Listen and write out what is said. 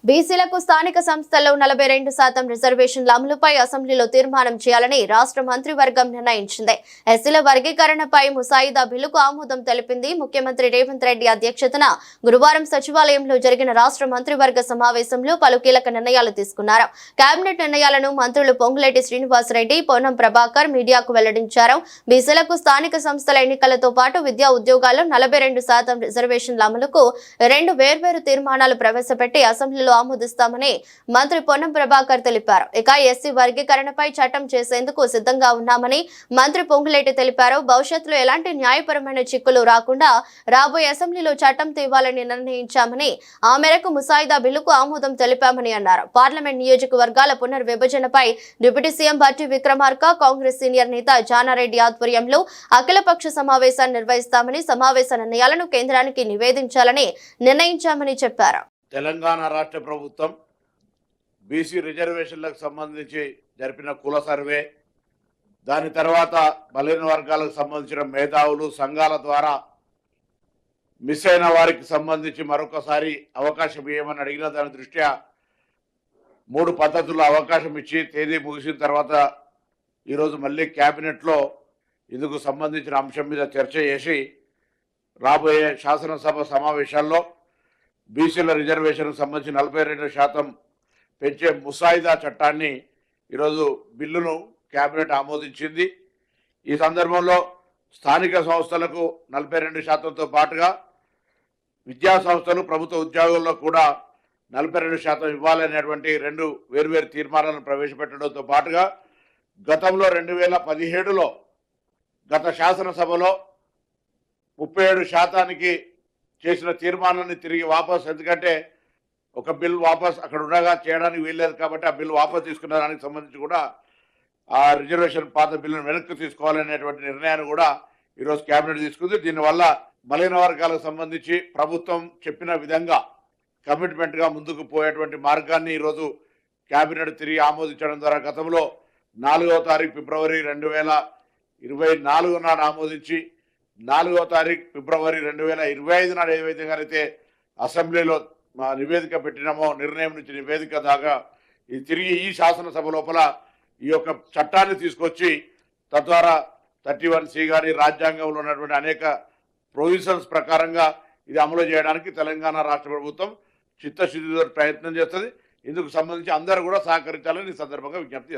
బీసీలకు స్థానిక సంస్థల్లో 42% రిజర్వేషన్ల అమలుపై అసెంబ్లీలో తీర్మానం చేయాలని రాష్ట్ర మంత్రివర్గం నిర్ణయించింది. ఎస్సీల వర్గీకరణపై ముసాయిదా బిల్లుకు ఆమోదం తెలిపింది. ముఖ్యమంత్రి రేవంత్ రెడ్డి అధ్యక్షతన గురువారం సచివాలయంలో జరిగిన రాష్ట్ర మంత్రివర్గ సమావేశంలో పలు కీలక నిర్ణయాలు తీసుకున్నారు. కేబినెట్ నిర్ణయాలను మంత్రులు పొంగులేటి శ్రీనివాసరెడ్డి, పొన్నం ప్రభాకర్ మీడియాకు వెల్లడించారు. బీసీలకు స్థానిక సంస్థల ఎన్నికలతో పాటు విద్యా ఉద్యోగాల్లో 42% రిజర్వేషన్ల అమలుకు 2 వేర్వేరు తీర్మానాలు ప్రవేశపెట్టి అసెంబ్లీలో ఆమోదిస్తామని మంత్రి పొన్నం ప్రభాకర్ తెలిపారు. ఇక ఎస్సీ వర్గీకరణపై చట్టం చేసేందుకు సిద్ధంగా ఉన్నామని మంత్రి పొంగులేటి తెలిపారు. భవిష్యత్తులో ఎలాంటి న్యాయపరమైన చిక్కులు రాకుండా రాబోయే అసెంబ్లీలో చట్టం తేవాలని నిర్ణయించామని, ఆ మేరకు ముసాయిదా బిల్లుకు ఆమోదం తెలిపామని అన్నారు. పార్లమెంట్ నియోజకవర్గాల పునర్విభజనపై deputy CM Bhatti Vikramarka, Congress senior నేత జానారెడ్డి ఆధ్వర్యంలో అఖిలపక్ష సమావేశాన్ని నిర్వహిస్తామని, సమావేశ నిర్ణయాలను కేంద్రానికి నివేదించాలని నిర్ణయించామని చెప్పారు. తెలంగాణ రాష్ట్ర ప్రభుత్వం బీసీ రిజర్వేషన్లకు సంబంధించి జరిపిన కుల సర్వే, దాని తర్వాత బలహీన వర్గాలకు సంబంధించిన మేధావులు సంఘాల ద్వారా మిస్ అయిన వారికి సంబంధించి మరొకసారి అవకాశం ఇవ్వమని అడిగిన దాని దృష్ట్యా 3 పద్ధతుల్లో అవకాశం ఇచ్చి తేదీ ముగిసిన తర్వాత ఈరోజు మళ్ళీ క్యాబినెట్లో ఇందుకు సంబంధించిన అంశం మీద చర్చ చేసి రాబోయే శాసనసభ సమావేశాల్లో బీసీల రిజర్వేషన్కు సంబంధించి 42% పెంచే ముసాయిదా చట్టాన్ని ఈరోజు బిల్లును కేబినెట్ ఆమోదించింది. ఈ సందర్భంలో స్థానిక సంస్థలకు 42%తో పాటుగా విద్యా సంస్థలు, ప్రభుత్వ ఉద్యోగుల్లో కూడా 42% ఇవ్వాలనేటువంటి 2 వేర్వేరు తీర్మానాలను ప్రవేశపెట్టడంతో పాటుగా గతంలో 2017లో గత శాసనసభలో 37% చేసిన తీర్మానాన్ని తిరిగి వాపస్, ఎందుకంటే ఒక బిల్ వాపస్ అక్కడ ఉండగా చేయడానికి వీల్లేదు కాబట్టి ఆ బిల్ వాపస్ తీసుకున్న దానికి సంబంధించి కూడా ఆ రిజర్వేషన్ పాత బిల్లును వెనక్కి తీసుకోవాలనేటువంటి నిర్ణయాన్ని కూడా ఈరోజు కేబినెట్ తీసుకుంది. దీనివల్ల బలహీన వర్గాలకు సంబంధించి ప్రభుత్వం చెప్పిన విధంగా కమిట్మెంట్గా ముందుకు పోయేటువంటి మార్గాన్ని ఈరోజు కేబినెట్ తిరిగి ఆమోదించడం ద్వారా గతంలో 4వ తారీఖు ఫిబ్రవరి 2024 నాడు ఆమోదించి 4వ తారీఖు ఫిబ్రవరి 2025 నాడు ఏ విధంగానైతే అసెంబ్లీలో నివేదిక పెట్టినామో, నిర్ణయం నుంచి నివేదిక దాకా తిరిగి ఈ శాసనసభ లోపల ఈ యొక్క చట్టాన్ని తీసుకొచ్చి తద్వారా 31C కానీ రాజ్యాంగంలో ఉన్నటువంటి అనేక ప్రొవిజన్స్ ప్రకారంగా ఇది అమలు చేయడానికి తెలంగాణ రాష్ట్ర ప్రభుత్వం చిత్తశుద్ధితో ప్రయత్నం చేస్తుంది. ఇందుకు సంబంధించి అందరూ కూడా సహకరించాలని ఈ సందర్భంగా విజ్ఞప్తి చేస్తారు.